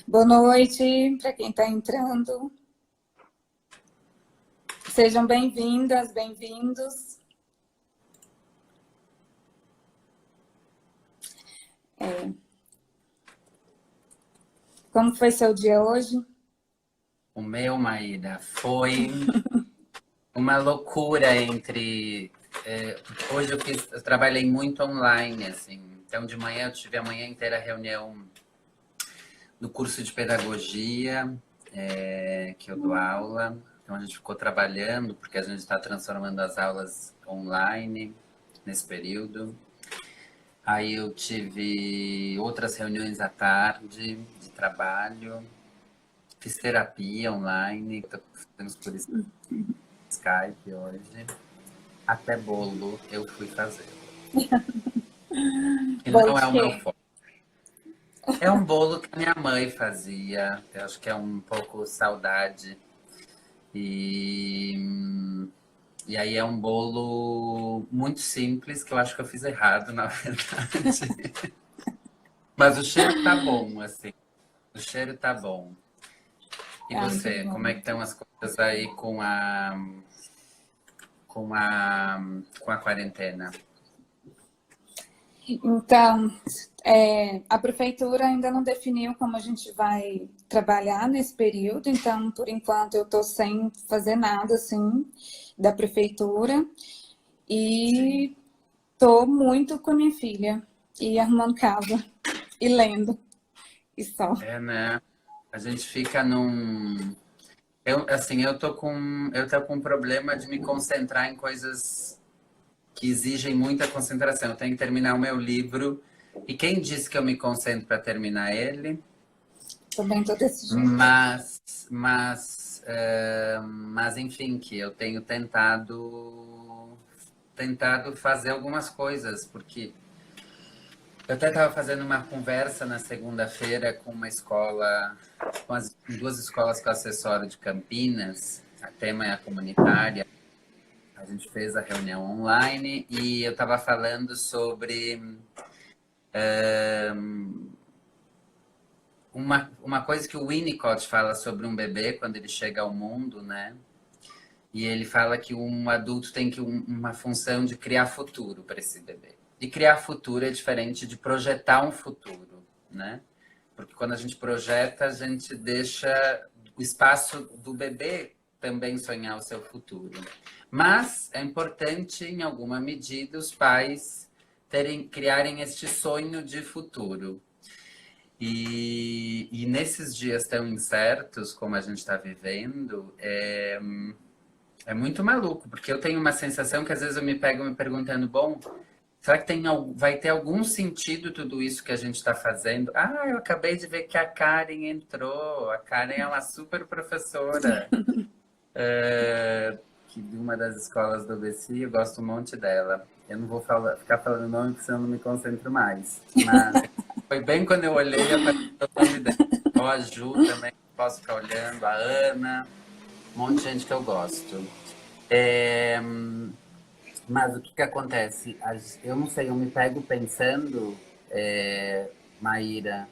Boa noite para quem está entrando. Sejam bem-vindas, bem-vindos. Como foi seu dia hoje? O meu, Maíra, foi uma loucura entre... hoje eu trabalhei muito online, assim. Então, de manhã eu tive a manhã inteira reunião do curso de pedagogia, que eu dou aula. Então, a gente ficou trabalhando, porque a gente está transformando as aulas online nesse período. Aí eu tive outras reuniões à tarde de trabalho. Fiz terapia online, fazemos por Skype hoje. Até bolo eu fui fazer. E Bolo não de é o meu quê? foco. É um bolo que a minha mãe fazia. Eu acho que é um pouco saudade. E, e aí é um bolo muito simples, que eu acho que eu fiz errado, na verdade. Mas o cheiro tá bom, assim. O cheiro tá bom. E Ai, que você, como é bom. que estão as coisas aí com a, com a quarentena? Então, a prefeitura ainda não definiu como a gente vai trabalhar nesse período, então, por enquanto, eu estou sem fazer nada, assim, da prefeitura. Sim. E estou muito com a minha filha, e arrumando casa, e lendo, e só. É, né? A gente fica num. Eu tô com um problema de me concentrar em coisas que exigem muita concentração. Eu tenho que terminar o meu livro. E quem disse que eu me concentro para terminar ele? Também estou desse jeito. Mas, enfim, que eu tenho tentado fazer algumas coisas, porque eu até estava fazendo uma conversa na segunda-feira com uma escola, com duas escolas que eu assessoro de Campinas. A tema é a comunitária. A gente fez a reunião online e eu estava falando sobre uma coisa que o Winnicott fala sobre um bebê quando ele chega ao mundo, né? E ele fala que um adulto tem uma função de criar futuro para esse bebê. E criar futuro é diferente de projetar um futuro, né? Porque quando a gente projeta, a gente deixa o espaço do bebê também sonhar o seu futuro. Mas é importante, em alguma medida, os pais criarem este sonho de futuro. E nesses dias tão incertos como a gente está vivendo, é muito maluco, porque eu tenho uma sensação que às vezes eu me pego me perguntando, bom, será que vai ter algum sentido tudo isso que a gente está fazendo? Ah, eu acabei de ver que a Karen entrou. A Karen é uma super professora, que de uma das escolas do ABC, eu gosto um monte dela. Eu não vou ficar falando o nome, porque senão eu não me concentro mais. Mas foi bem quando eu olhei, apareceu o nome dela. Ó, a Ju também, posso ficar olhando, a Ana, um monte de gente que eu gosto. É, mas o que que acontece? Eu não sei, eu me pego pensando, Maíra,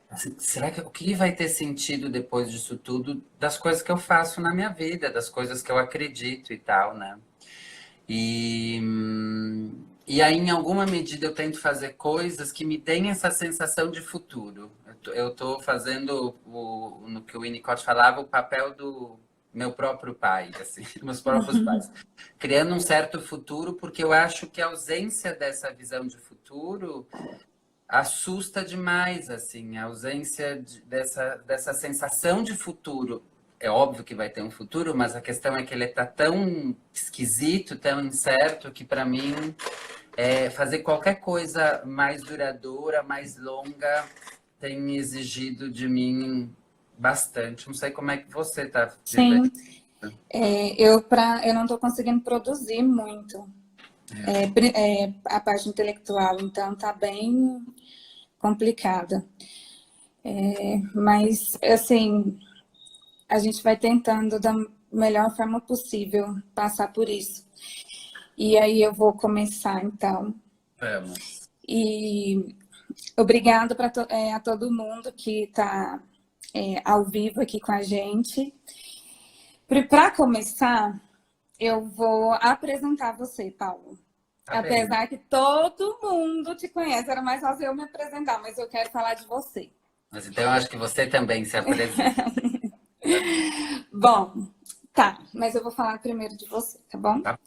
assim, será que o que vai ter sentido depois disso tudo das coisas que eu faço na minha vida, das coisas que eu acredito e tal, né? E aí, em alguma medida, eu tento fazer coisas que me deem essa sensação de futuro. Eu tô fazendo, no que o Winnicott falava, o papel do meu próprio pai, assim, meus próprios pais. Criando um certo futuro, porque eu acho que a ausência dessa visão de futuro assusta demais, assim, a ausência dessa sensação de futuro. É óbvio que vai ter um futuro, mas a questão é que ele está tão esquisito, tão incerto, que para mim fazer qualquer coisa mais duradoura, mais longa, tem exigido de mim bastante. Não sei como é que você está vivendo. Sim, eu não estou conseguindo produzir muito a parte intelectual, então está bem complicada. Mas, assim, a gente vai tentando da melhor forma possível passar por isso. E aí eu vou começar, então. Vamos. E Obrigada a todo mundo que está ao vivo aqui com a gente. Para começar, eu vou apresentar você, Paulo. Tá Apesar bem. que todo mundo te conhece, era mais fácil eu me apresentar, mas eu quero falar de você. Mas então eu acho que você também se apresenta. Bom, tá, mas eu vou falar primeiro de você, tá bom? Tá?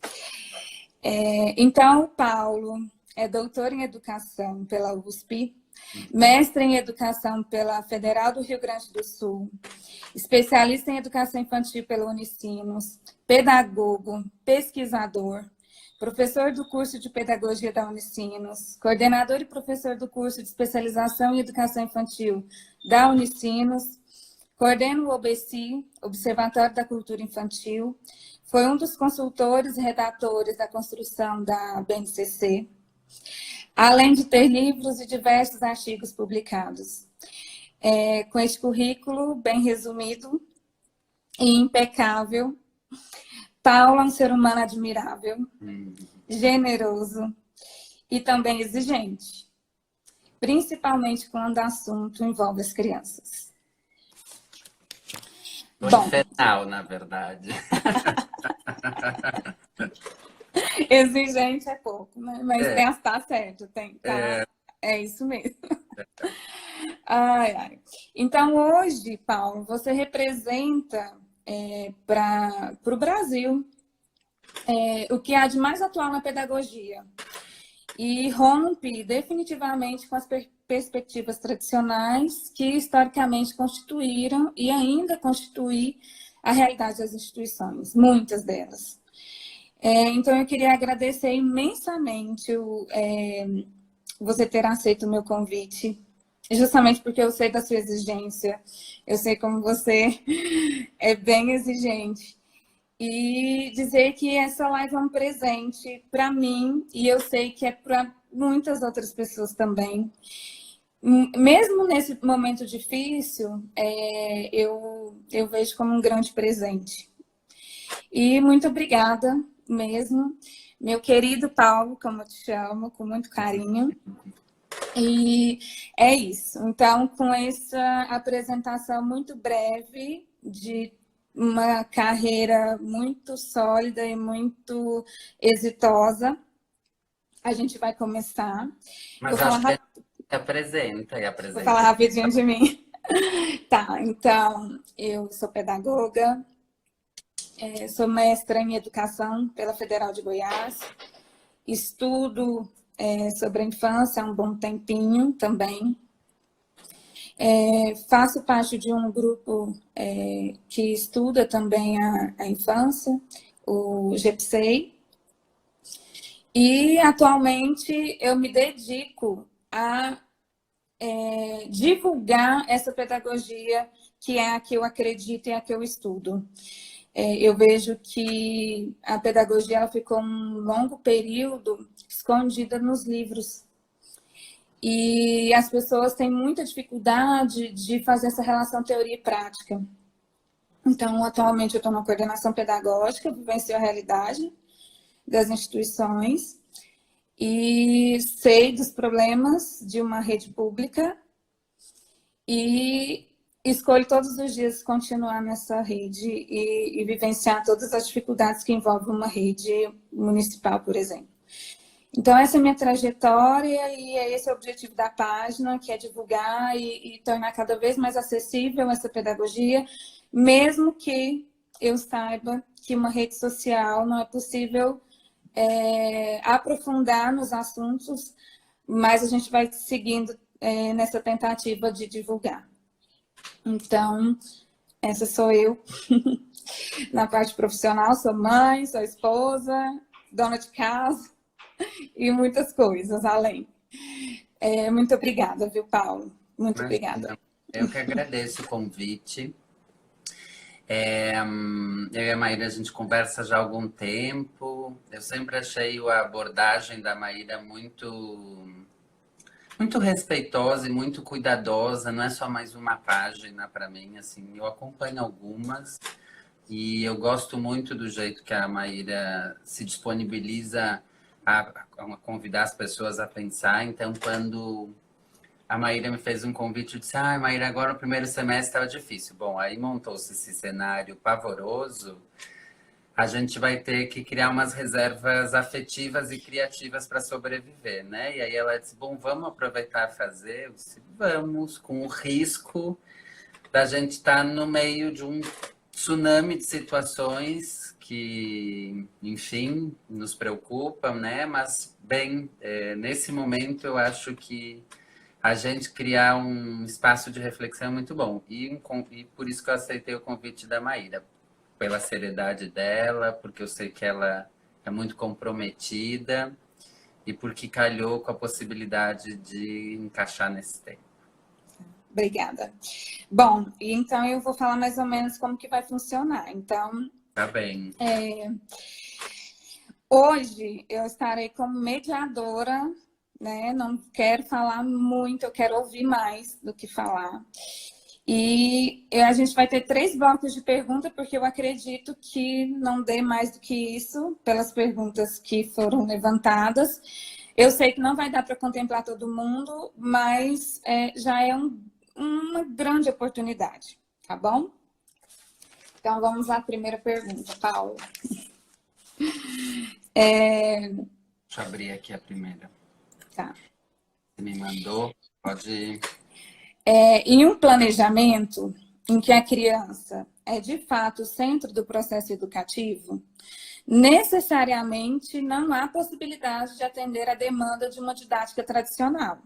Então, o Paulo é doutor em educação pela USP, mestre em educação pela Federal do Rio Grande do Sul, especialista em educação infantil pela Unicinos, pedagogo, pesquisador, professor do curso de pedagogia da Unicinos, coordenador e professor do curso de especialização em educação infantil da Unicinos, coordena o OBCI, Observatório da Cultura Infantil, foi um dos consultores e redatores da construção da BNCC, além de ter livros e diversos artigos publicados. Com este currículo bem resumido e impecável, Paulo é um ser humano admirável, generoso e também exigente, principalmente quando o assunto envolve as crianças. Infernal, na verdade. Exigente é pouco, né? Mas tá certo, é isso mesmo. Ai, ai. Então, hoje, Paulo, você representa para o Brasil o que há de mais atual na pedagogia e rompe definitivamente com as perspectivas tradicionais que historicamente constituíram e ainda constituem a realidade das instituições, muitas delas. Então, eu queria agradecer imensamente você ter aceito o meu convite, justamente porque eu sei da sua exigência, eu sei como você é bem exigente. E dizer que essa live é um presente para mim, e eu sei que é para muitas outras pessoas também. Mesmo nesse momento difícil, eu vejo como um grande presente. E muito obrigada mesmo, meu querido Paulo, como eu te chamo, com muito carinho. E é isso. Então, com essa apresentação muito breve de uma carreira muito sólida e muito exitosa, a gente vai começar. Mas acho que se apresenta e Vou falar apresenta. rapidinho de mim. Tá, então, eu sou pedagoga, sou mestra em educação pela Federal de Goiás, estudo sobre a infância há um bom tempinho também. Faço parte de um grupo que estuda também a infância, o GEPSEI, e atualmente eu me dedico a divulgar essa pedagogia que é a que eu acredito e a que eu estudo. Eu vejo que a pedagogia ela ficou um longo período escondida nos livros. E as pessoas têm muita dificuldade de fazer essa relação teoria e prática. Então, atualmente, eu estou na coordenação pedagógica, vivencio a realidade das instituições e sei dos problemas de uma rede pública e escolho todos os dias continuar nessa rede e vivenciar todas as dificuldades que envolvem uma rede municipal, por exemplo. Então, essa é a minha trajetória e esse é o objetivo da página, que é divulgar e tornar cada vez mais acessível essa pedagogia, mesmo que eu saiba que uma rede social não é possível aprofundar nos assuntos, mas a gente vai seguindo nessa tentativa de divulgar. Então, essa sou eu. Na parte profissional, sou mãe, sou esposa, dona de casa e muitas coisas além. Muito obrigada, viu, Paulo? Muito obrigada. Eu que agradeço o convite. Eu e a Maíra, a gente conversa já há algum tempo. Eu sempre achei a abordagem da Maíra muito respeitosa e muito cuidadosa. Não é só mais uma página para mim, assim. Eu acompanho algumas e eu gosto muito do jeito que a Maíra se disponibiliza a convidar as pessoas a pensar. Então, quando a Maíra me fez um convite e disse: ah, Maíra, agora o primeiro semestre estava difícil. Bom, aí montou-se esse cenário pavoroso. A gente vai ter que criar umas reservas afetivas e criativas para sobreviver, né? E aí ela disse: bom, vamos aproveitar e fazer? Eu disse: vamos, com o risco da gente estar no meio de um tsunami de situações que, enfim, nos preocupam, né? Mas, bem, nesse momento eu acho que a gente criar um espaço de reflexão é muito bom. E por isso que eu aceitei o convite da Maíra, pela seriedade dela, porque eu sei que ela é muito comprometida e porque calhou com a possibilidade de encaixar nesse tempo. Obrigada. Bom, e então eu vou falar mais ou menos como que vai funcionar. Então, Tá bem. Hoje eu estarei como mediadora, né? Não quero falar muito, eu quero ouvir mais do que falar. E a gente vai ter 3 blocos de pergunta, porque eu acredito que não dê mais do que isso, pelas perguntas que foram levantadas. Eu sei que não vai dar para contemplar todo mundo, mas já é uma grande oportunidade, tá bom? Então, vamos à primeira pergunta, Paulo. Deixa eu abrir aqui a primeira. Tá. Você me mandou, pode. Em um planejamento em que a criança é de fato o centro do processo educativo, necessariamente não há possibilidade de atender a demanda de uma didática tradicional.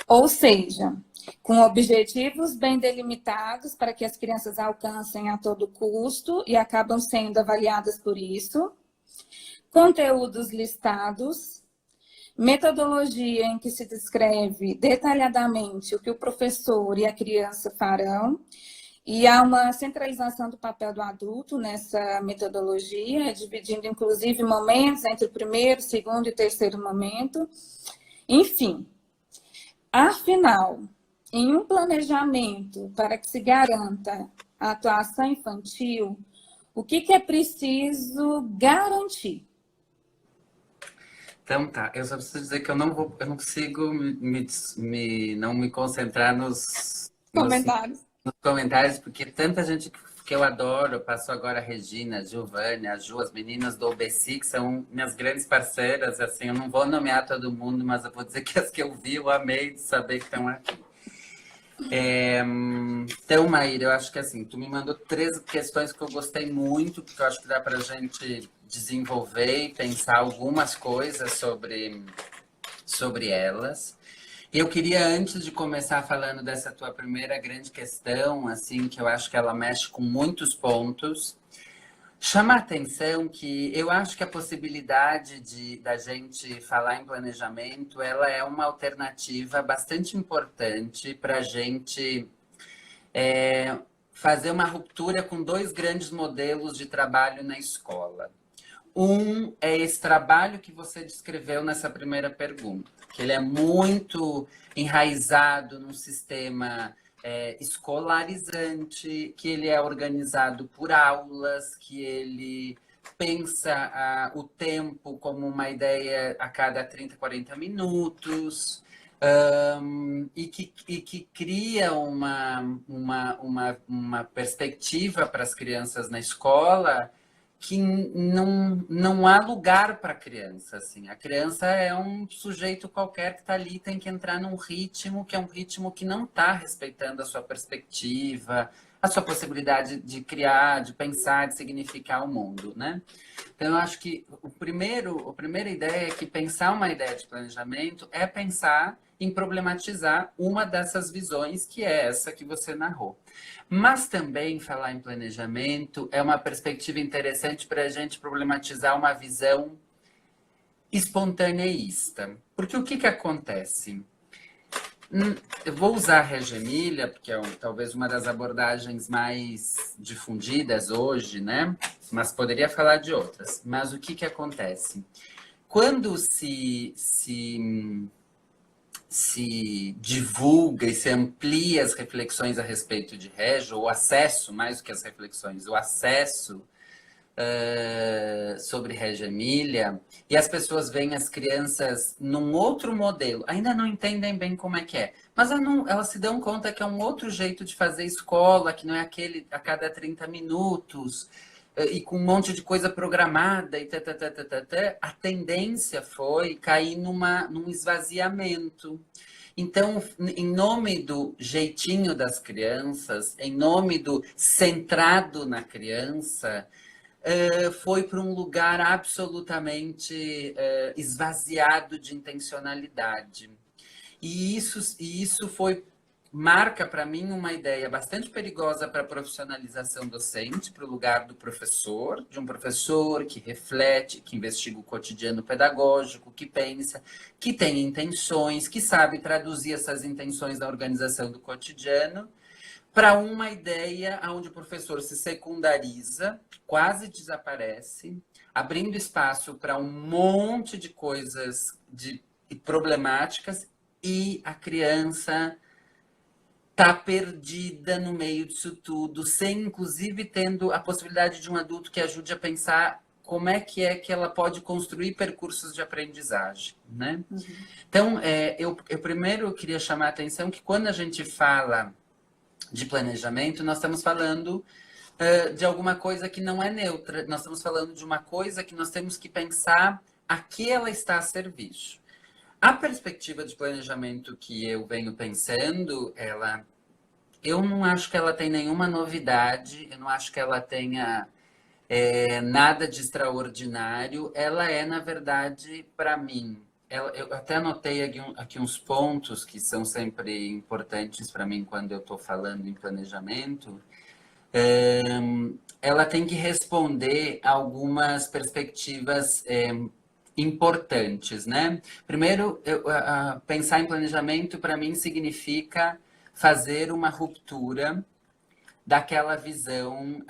Ou seja, com objetivos bem delimitados para que as crianças alcancem a todo custo e acabam sendo avaliadas por isso, conteúdos listados, metodologia em que se descreve detalhadamente o que o professor e a criança farão, e há uma centralização do papel do adulto nessa metodologia, dividindo inclusive momentos entre o primeiro, segundo e terceiro momento. Enfim, afinal, em um planejamento para que se garanta a atuação infantil, o que é preciso garantir? Então tá, eu só preciso dizer que eu não consigo não me concentrar Comentários. nos comentários, porque tanta gente que eu adoro, passou agora a Regina, a Giovânia, a Ju, as meninas do OBC, que são minhas grandes parceiras, assim, eu não vou nomear todo mundo, mas eu vou dizer que as que eu vi, eu amei de saber que estão aqui. Então, Maíra, eu acho que assim, tu me mandou 3 questões que eu gostei muito, porque eu acho que dá para a gente desenvolver e pensar algumas coisas sobre elas. E eu queria, antes de começar falando dessa tua primeira grande questão, assim, que eu acho que ela mexe com muitos pontos, chama a atenção que eu acho que a possibilidade da gente falar em planejamento, ela é uma alternativa bastante importante para a gente fazer uma ruptura com 2 grandes modelos de trabalho na escola. Um é esse trabalho que você descreveu nessa primeira pergunta, que ele é muito enraizado num sistema escolarizante, que ele é organizado por aulas, que ele pensa o tempo como uma ideia a cada 30, 40 minutos, e que cria uma perspectiva para as crianças na escola que não há lugar para a criança. Assim. A criança é um sujeito qualquer que está ali, tem que entrar num ritmo que é um ritmo que não está respeitando a sua perspectiva, a sua possibilidade de criar, de pensar, de significar o mundo, né? Então, eu acho que a primeira ideia é que pensar uma ideia de planejamento é pensar em problematizar uma dessas visões, que é essa que você narrou. Mas também falar em planejamento é uma perspectiva interessante para a gente problematizar uma visão espontaneísta. Porque o que acontece? Eu vou usar a Regia Emília, porque é talvez uma das abordagens mais difundidas hoje, né? Mas poderia falar de outras. Mas o que acontece? Quando se divulga e se amplia as reflexões a respeito de Regia, o acesso, mais do que as reflexões, o acesso sobre Reggio Emília, e as pessoas veem as crianças num outro modelo, ainda não entendem bem como é que é, mas elas se dão conta que é um outro jeito de fazer escola, que não é aquele a cada 30 minutos, e com um monte de coisa programada, e a tendência foi cair num esvaziamento. Então, em nome do jeitinho das crianças, em nome do centrado na criança, foi para um lugar absolutamente esvaziado de intencionalidade. E isso marca para mim uma ideia bastante perigosa para a profissionalização docente, para o lugar do professor, de um professor que reflete, que investiga o cotidiano pedagógico, que pensa, que tem intenções, que sabe traduzir essas intenções na organização do cotidiano, para uma ideia onde o professor se secundariza, quase desaparece, abrindo espaço para um monte de coisas problemáticas, e a criança está perdida no meio disso tudo, sem inclusive tendo a possibilidade de um adulto que ajude a pensar como é que ela pode construir percursos de aprendizagem, né? Uhum. Então, eu primeiro queria chamar a atenção que quando a gente fala de planejamento, nós estamos falando de alguma coisa que não é neutra, nós estamos falando de uma coisa que nós temos que pensar a que ela está a serviço. A perspectiva de planejamento que eu venho pensando, eu não acho que ela tem nenhuma novidade, eu não acho que ela tenha nada de extraordinário. Ela é, na verdade, para mim, eu até anotei aqui uns pontos que são sempre importantes para mim quando eu estou falando em planejamento. Ela tem que responder a algumas perspectivas importantes, né? Primeiro, pensar em planejamento para mim significa fazer uma ruptura daquela visão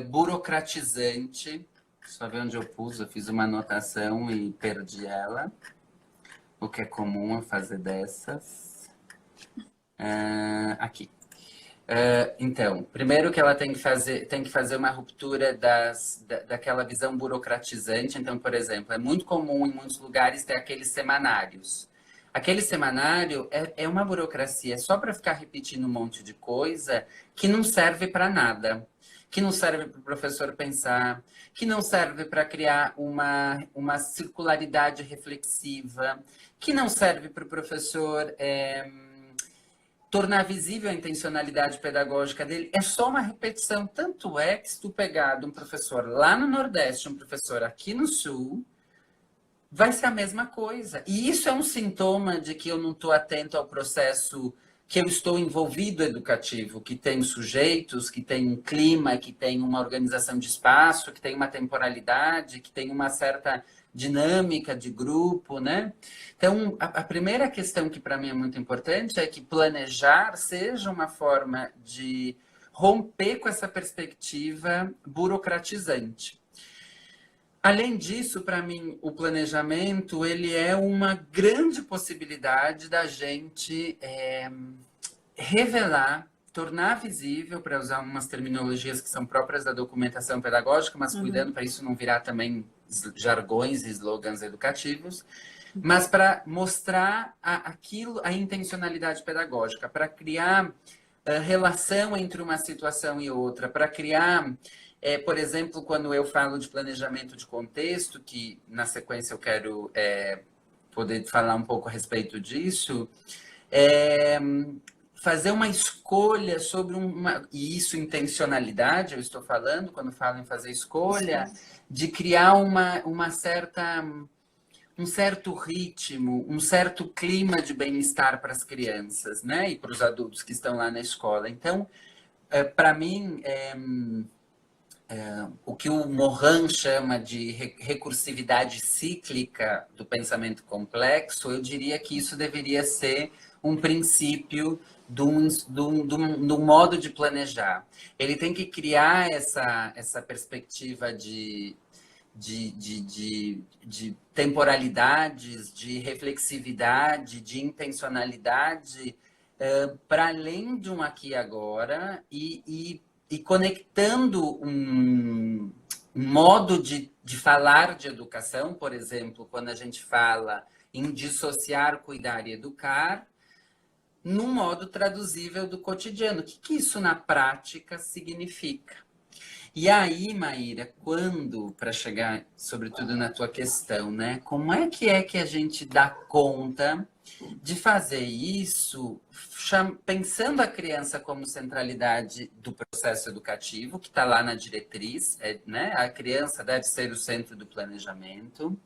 burocratizante. Só ver onde eu pus, eu fiz uma anotação e perdi ela, o que é comum eu fazer dessas. Aqui. Então, primeiro que ela tem que fazer uma ruptura daquela visão burocratizante. Então, por exemplo, é muito comum em muitos lugares ter aqueles semanários. Aquele semanário é uma burocracia, é só para ficar repetindo um monte de coisa que não serve para nada, que não serve para o professor pensar, que não serve para criar uma circularidade reflexiva, que não serve para o professor tornar visível a intencionalidade pedagógica dele. É só uma repetição. Tanto é que se tu pegar de um professor lá no Nordeste, um professor aqui no Sul, vai ser a mesma coisa. E isso é um sintoma de que eu não estou atento ao processo que eu estou envolvido educativo, que tem sujeitos, que tem um clima, que tem uma organização de espaço, que tem uma temporalidade, que tem uma certa dinâmica de grupo, né? Então, a primeira questão que para mim é muito importante é que planejar seja uma forma de romper com essa perspectiva burocratizante. Além disso, para mim, o planejamento ele é uma grande possibilidade da gente revelar, tornar visível, para usar umas terminologias que são próprias da documentação pedagógica, mas cuidando para isso não virar também jargões e slogans educativos, mas para mostrar a intencionalidade pedagógica, para criar relação entre uma situação e outra, para criar... por exemplo, quando eu falo de planejamento de contexto, que na sequência eu quero poder falar um pouco a respeito disso, fazer uma escolha sobre e isso intencionalidade, eu estou falando, quando falo em fazer escolha, de criar um certo ritmo, um certo clima de bem-estar para as crianças, né? E para os adultos que estão lá na escola. Então, para mim... o que o Morin chama de recursividade cíclica do pensamento complexo, eu diria que isso deveria ser um princípio do modo de planejar. Ele tem que criar essa perspectiva de temporalidades, de reflexividade, de intencionalidade, para além de um aqui e agora, e conectando modo de falar de educação, por exemplo, quando a gente fala em dissociar, cuidar e educar, num modo traduzível do cotidiano. O que isso na prática significa? E aí, Maíra, quando, para chegar sobretudo na tua questão, né? Como é que a gente dá conta de fazer isso, pensando a criança como centralidade do processo educativo, que está lá na diretriz, né? A criança deve ser o centro do planejamento.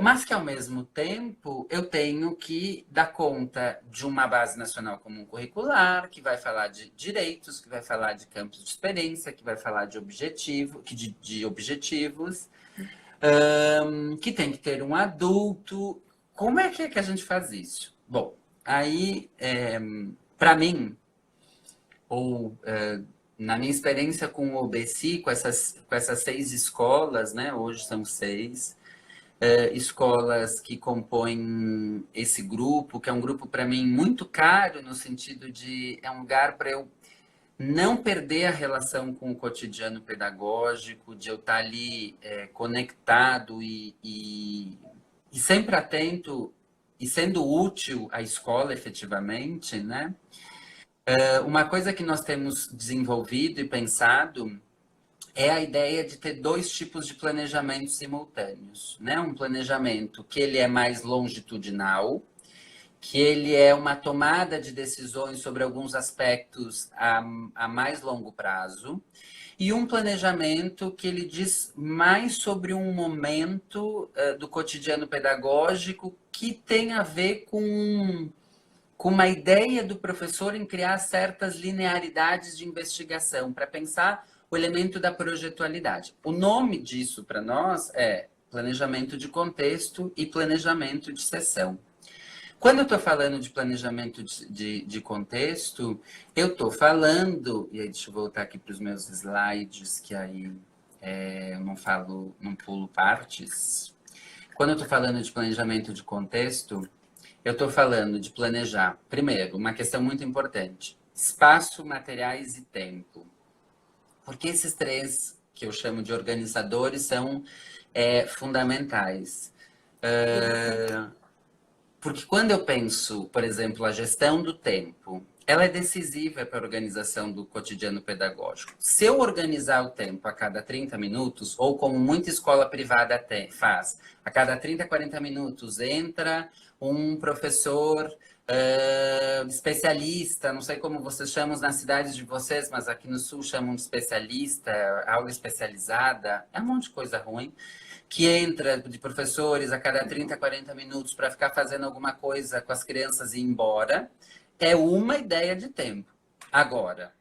Mas que, ao mesmo tempo, eu tenho que dar conta de uma base nacional comum curricular, que vai falar de direitos, que vai falar de campos de experiência, que vai falar de objetivos, que tem que ter um adulto. Como é que a gente faz isso? Bom, aí, para mim, ou na minha experiência com o OBC, com essas 6 escolas, né? Hoje são 6, escolas que compõem esse grupo, que é um grupo para mim muito caro, no sentido de é um lugar para eu não perder a relação com o cotidiano pedagógico, de eu estar ali conectado e sempre atento e sendo útil à escola efetivamente, né? Uma coisa que nós temos desenvolvido e pensado é a ideia de ter 2 tipos de planejamento simultâneos, né? Um planejamento que ele é mais longitudinal, que ele é uma tomada de decisões sobre alguns aspectos a mais longo prazo, e um planejamento que ele diz mais sobre um momento do cotidiano pedagógico que tem a ver com uma ideia do professor em criar certas linearidades de investigação, para pensar o elemento da projetualidade. O nome disso para nós é planejamento de contexto e planejamento de sessão. Quando eu estou falando de planejamento de contexto, eu estou falando, e aí deixa eu voltar aqui para os meus slides, que aí eu não pulo partes. Quando eu estou falando de planejamento de contexto, eu estou falando de planejar, primeiro, uma questão muito importante: espaço, materiais e tempo. Porque esses 3, que eu chamo de organizadores, são fundamentais. Porque quando eu penso, por exemplo, a gestão do tempo, ela é decisiva para a organização do cotidiano pedagógico. Se eu organizar o tempo a cada 30 minutos, ou como muita escola privada faz, a cada 30, 40 minutos entra um professor especialista, não sei como vocês chamam nas cidades de vocês, mas aqui no Sul chamam de especialista, aula especializada, é um monte de coisa ruim, que entra de professores a cada 30, 40 minutos para ficar fazendo alguma coisa com as crianças e ir embora, é uma ideia de tempo. Agora,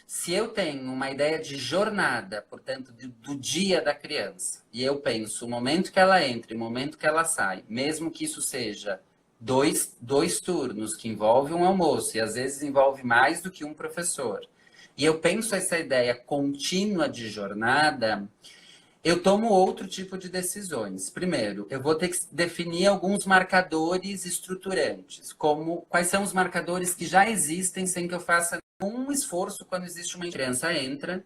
se eu tenho uma ideia de jornada, portanto, do dia da criança, e eu penso o momento que ela entra e o momento que ela sai, mesmo que isso seja dois turnos, que envolve um almoço, e às vezes envolve mais do que um professor, e eu penso essa ideia contínua de jornada, eu tomo outro tipo de decisões. Primeiro, eu vou ter que definir alguns marcadores estruturantes, como quais são os marcadores que já existem sem que eu faça nenhum esforço quando existe uma criança entra,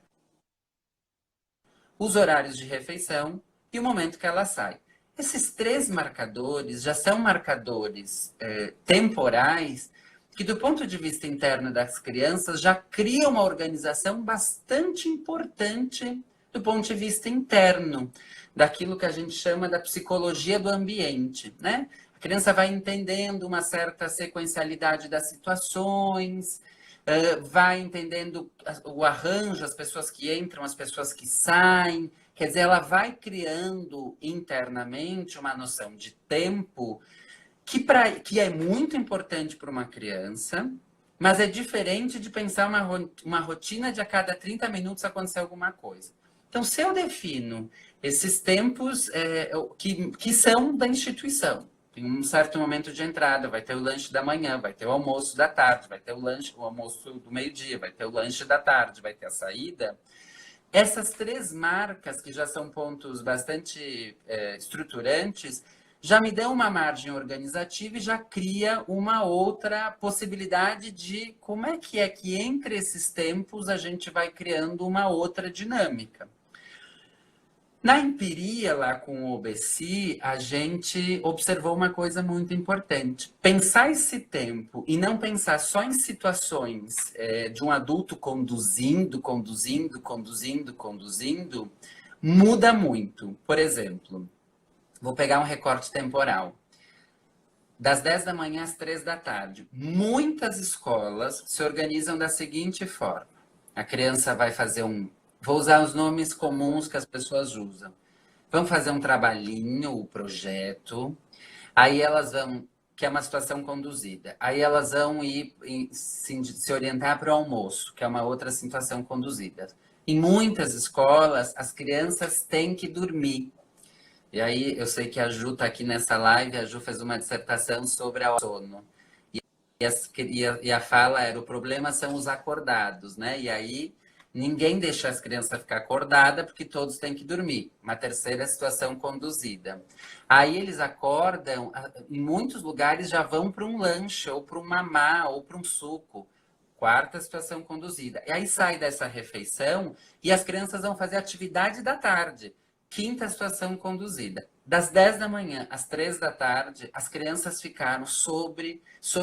os horários de refeição e o momento que ela sai. Esses 3 marcadores já são marcadores temporais que, do ponto de vista interno das crianças, já criam uma organização bastante importante do ponto de vista interno, daquilo que a gente chama da psicologia do ambiente, né? A criança vai entendendo uma certa sequencialidade das situações, vai entendendo o arranjo, as pessoas que entram, as pessoas que saem. Quer dizer, ela vai criando internamente uma noção de tempo que é muito importante para uma criança, mas é diferente de pensar uma rotina de a cada 30 minutos acontecer alguma coisa. Então, se eu defino esses tempos que são da instituição, tem um certo momento de entrada, vai ter o lanche da manhã, vai ter o almoço da tarde, vai ter o almoço do meio-dia, vai ter o lanche da tarde, vai ter a saída. Essas 3 marcas, que já são pontos bastante estruturantes, já me dão uma margem organizativa e já cria uma outra possibilidade de como é que entre esses tempos a gente vai criando uma outra dinâmica. Na empiria, lá com o OBC, a gente observou uma coisa muito importante. Pensar esse tempo e não pensar só em situações de um adulto conduzindo, muda muito. Por exemplo, vou pegar um recorte temporal. Das 10 da manhã às 3 da tarde. Muitas escolas se organizam da seguinte forma. A criança vai fazer Vou usar os nomes comuns que as pessoas usam. Vão fazer um trabalhinho, o projeto. Aí elas vão... Que é uma situação conduzida. Aí elas vão se orientar para o almoço, que é uma outra situação conduzida. Em muitas escolas, as crianças têm que dormir. E aí, eu sei que a Ju está aqui nessa live, a Ju fez uma dissertação sobre o sono. E a fala era, o problema são os acordados, né? E aí, ninguém deixa as crianças ficar acordadas, porque todos têm que dormir. Uma terceira situação conduzida. Aí eles acordam, em muitos lugares já vão para um lanche, ou para um mamá, ou para um suco. Quarta situação conduzida. E aí sai dessa refeição e as crianças vão fazer atividade da tarde. Quinta situação conduzida. Das 10 da manhã às 3 da tarde, as crianças ficaram sob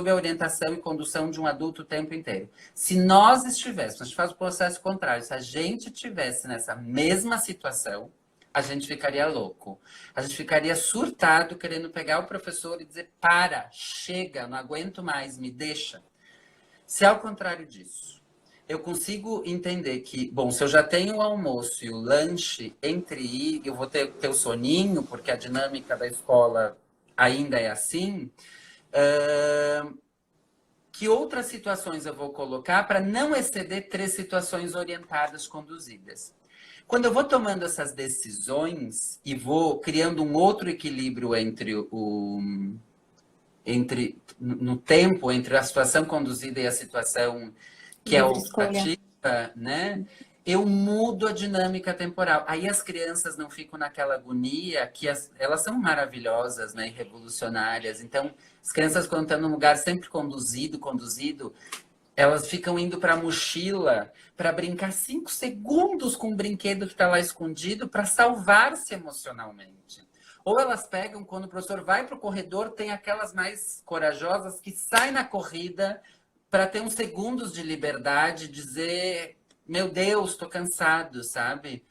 a orientação e condução de um adulto o tempo inteiro. Se nós estivéssemos, a gente faz o processo contrário, se a gente estivesse nessa mesma situação, a gente ficaria louco. A gente ficaria surtado, querendo pegar o professor e dizer, para, chega, não aguento mais, me deixa. Se ao contrário disso, eu consigo entender que, bom, se eu já tenho o almoço e o lanche eu vou ter o soninho, porque a dinâmica da escola ainda é assim, que outras situações eu vou colocar para não exceder 3 situações orientadas, conduzidas? Quando eu vou tomando essas decisões e vou criando um outro equilíbrio no tempo, entre a situação conduzida e a situação que é optativa, né? Eu mudo a dinâmica temporal. Aí as crianças não ficam naquela agonia, que elas são maravilhosas, né? E revolucionárias. Então, as crianças, quando estão num lugar sempre conduzido, elas ficam indo para a mochila para brincar 5 segundos com um brinquedo que está lá escondido para salvar-se emocionalmente. Ou elas pegam, quando o professor vai para o corredor, tem aquelas mais corajosas que saem na corrida para ter uns segundos de liberdade, dizer, meu Deus, estou cansado, sabe?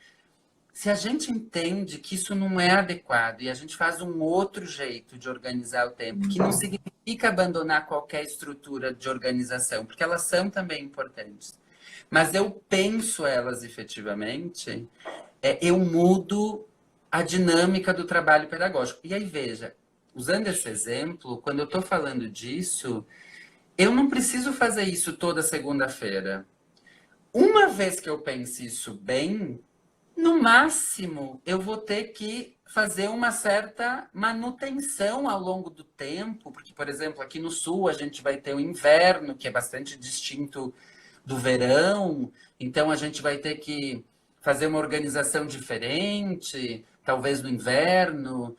Se a gente entende que isso não é adequado e a gente faz um outro jeito de organizar o tempo, que não significa abandonar qualquer estrutura de organização, porque elas são também importantes, mas eu penso elas efetivamente, eu mudo a dinâmica do trabalho pedagógico. E aí, veja, usando esse exemplo, quando eu estou falando disso, eu não preciso fazer isso toda segunda-feira. Uma vez que eu pense isso bem, no máximo, eu vou ter que fazer uma certa manutenção ao longo do tempo, porque, por exemplo, aqui no Sul a gente vai ter o inverno, que é bastante distinto do verão, então a gente vai ter que fazer uma organização diferente, talvez no inverno,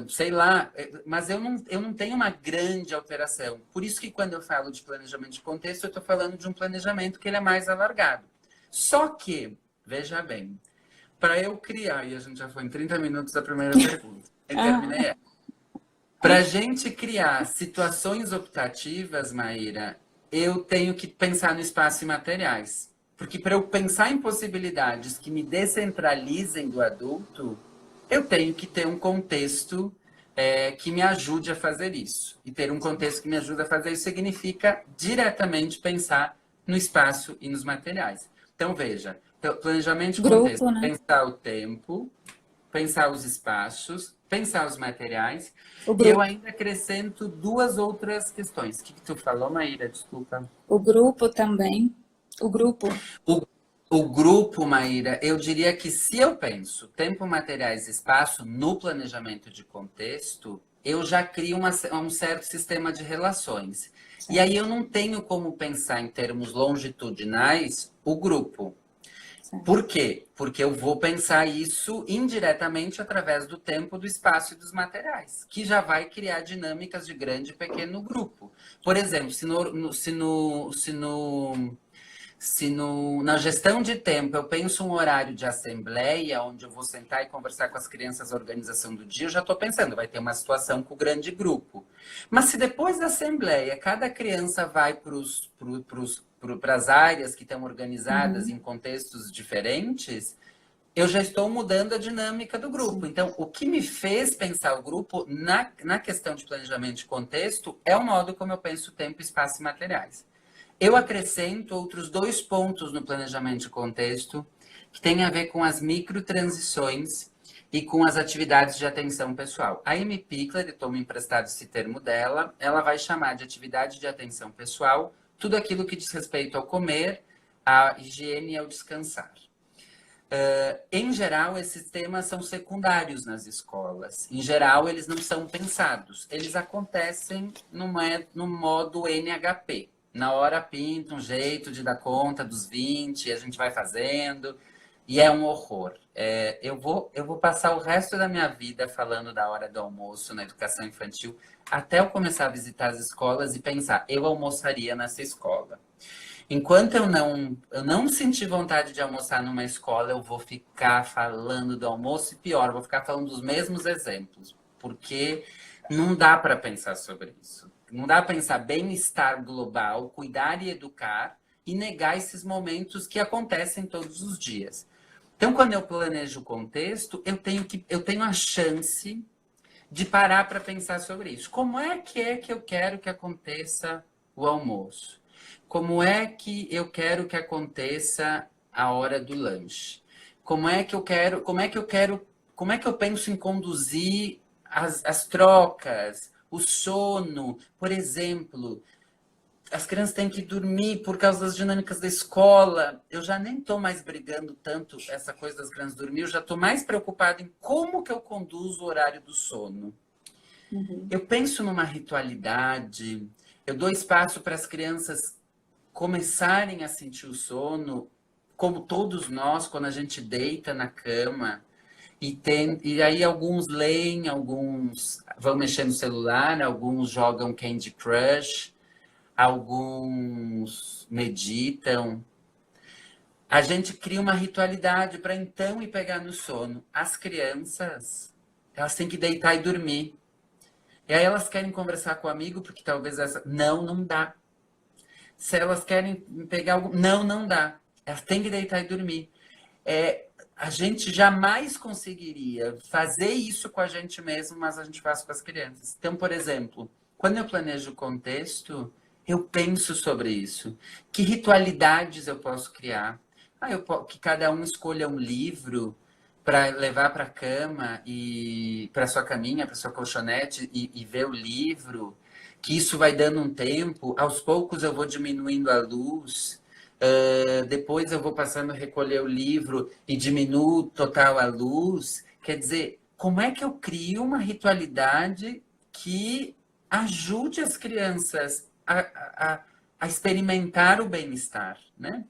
sei lá, mas eu não tenho uma grande alteração. Por isso que quando eu falo de planejamento de contexto, eu estou falando de um planejamento que ele é mais alargado. Só que, veja bem, para eu criar, e a gente já foi em 30 minutos da primeira pergunta, eu terminei. Para a gente criar situações optativas, Maíra, eu tenho que pensar no espaço e materiais. Porque para eu pensar em possibilidades que me descentralizem do adulto, eu tenho que ter um contexto que me ajude a fazer isso. E ter um contexto que me ajude a fazer isso significa diretamente pensar no espaço e nos materiais. Então, veja, planejamento de contexto, Grupo, né? pensar o tempo, pensar os espaços, pensar os materiais. O E eu grupo, ainda acrescento 2 outras questões. O que tu falou, Maíra? Desculpa. o grupo também. O grupo. O grupo, Maíra, eu diria que se eu penso tempo, materiais e espaço no planejamento de contexto, eu já crio um certo sistema de relações. E aí eu não tenho como pensar em termos longitudinais o grupo. Por quê? Porque eu vou pensar isso indiretamente através do tempo, do espaço e dos materiais, que já vai criar dinâmicas de grande e pequeno grupo. Por exemplo, Se na gestão de tempo eu penso um horário de assembleia, onde eu vou sentar e conversar com as crianças a organização do dia, eu já estou pensando, vai ter uma situação com o grande grupo. Mas se depois da assembleia, cada criança vai para as áreas que estão organizadas em contextos diferentes, eu já estou mudando a dinâmica do grupo. Então, o que me fez pensar o grupo na questão de planejamento de contexto é o modo como eu penso tempo, espaço e materiais. Eu acrescento outros 2 pontos no planejamento de contexto, que tem a ver com as microtransições e com as atividades de atenção pessoal. A Amy Pickler, eu estou me emprestado esse termo dela, ela vai chamar de atividade de atenção pessoal tudo aquilo que diz respeito ao comer, à higiene e ao descansar. Em geral, esses temas são secundários nas escolas. Em geral, eles não são pensados. Eles acontecem no modo NHP. Na hora pinta um jeito de dar conta dos 20, e a gente vai fazendo, e é um horror. Eu vou passar o resto da minha vida falando da hora do almoço na educação infantil, até eu começar a visitar as escolas e pensar, eu almoçaria nessa escola. Enquanto eu não sentir vontade de almoçar numa escola, eu vou ficar falando do almoço e pior, vou ficar falando dos mesmos exemplos, porque não dá para pensar sobre isso. Não dá para pensar bem-estar global, cuidar e educar e negar esses momentos que acontecem todos os dias. Então, quando eu planejo o contexto, eu tenho a chance de parar para pensar sobre isso. Como é que eu quero que aconteça o almoço? Como é que eu quero que aconteça a hora do lanche? Como é que eu penso em conduzir as trocas, o sono? Por exemplo, as crianças têm que dormir por causa das dinâmicas da escola. Eu já nem estou mais brigando tanto essa coisa das crianças dormir, eu já estou mais preocupada em como que eu conduzo o horário do sono. Eu penso numa ritualidade, eu dou espaço para as crianças começarem a sentir o sono, como todos nós, quando a gente deita na cama, e aí alguns leem, alguns vão mexer no celular, alguns jogam Candy Crush, alguns meditam. A gente cria uma ritualidade para então ir pegar no sono. As crianças, elas têm que deitar e dormir. E aí elas querem conversar com o amigo, porque talvez essa... Não dá. Se elas querem pegar algo... Não dá. Elas têm que deitar e dormir. A gente jamais conseguiria fazer isso com a gente mesmo, mas a gente faz com as crianças. Então, por exemplo, quando eu planejo o contexto, eu penso sobre isso. Que ritualidades eu posso criar? Que cada um escolha um livro para levar para a cama e para sua caminha, para sua colchonete e ver o livro. Que isso vai dando um tempo. Aos poucos eu vou diminuindo a luz. Depois eu vou passando a recolher o livro e diminuo total a luz. Quer dizer, como é que eu crio uma ritualidade que ajude as crianças a experimentar o bem-estar, né?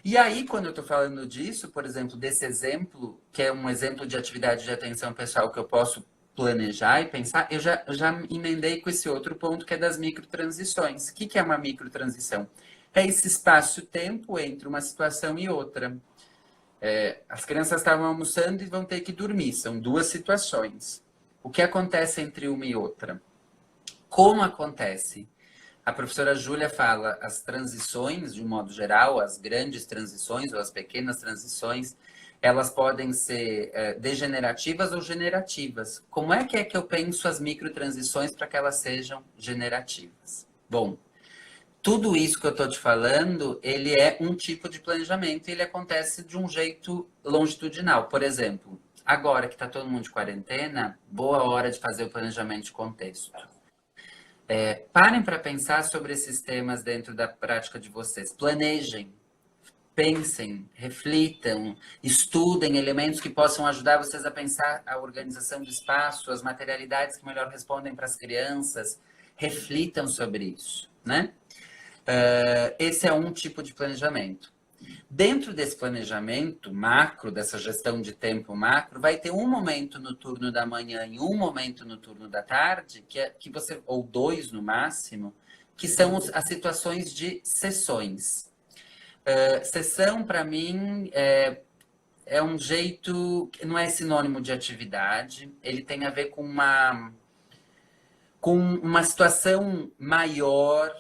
E aí, quando eu estou falando disso, por exemplo, desse exemplo, que é um exemplo de atividade de atenção pessoal que eu posso planejar e pensar, eu já emendei com esse outro ponto que é das microtransições. O que é uma microtransição? É esse espaço-tempo entre uma situação e outra. As crianças estavam almoçando e vão ter que dormir. São 2 situações. O que acontece entre uma e outra? Como acontece? A professora Júlia fala as transições, de um modo geral, as grandes transições ou as pequenas transições, elas podem ser degenerativas ou generativas. Como é que eu penso as microtransições para que elas sejam generativas? Bom, tudo isso que eu estou te falando, ele é um tipo de planejamento e ele acontece de um jeito longitudinal. Por exemplo, agora que está todo mundo de quarentena, boa hora de fazer o planejamento de contexto. Parem para pensar sobre esses temas dentro da prática de vocês. Planejem, pensem, reflitam, estudem elementos que possam ajudar vocês a pensar a organização do espaço, as materialidades que melhor respondem para as crianças. Reflitam sobre isso, né? Esse é um tipo de planejamento. Dentro desse planejamento macro, dessa gestão de tempo macro, vai ter um momento no turno da manhã e um momento no turno da tarde, ou 2 no máximo, que são as situações de sessões. Sessão, para mim, é um jeito, não é sinônimo de atividade, ele tem a ver com uma situação maior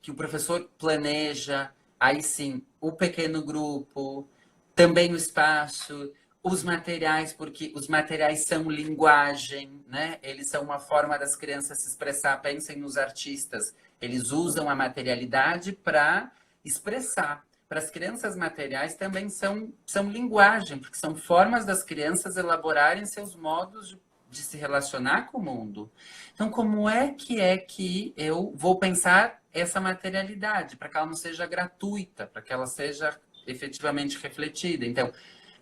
que o professor planeja, aí sim, o pequeno grupo, também o espaço, os materiais, porque os materiais são linguagem, né? Eles são uma forma das crianças se expressar. Pensem nos artistas, eles usam a materialidade para expressar. Para as crianças, materiais também são linguagem, porque são formas das crianças elaborarem seus modos de se relacionar com o mundo. Então, como é que eu vou pensar essa materialidade para que ela não seja gratuita, para que ela seja efetivamente refletida? Então,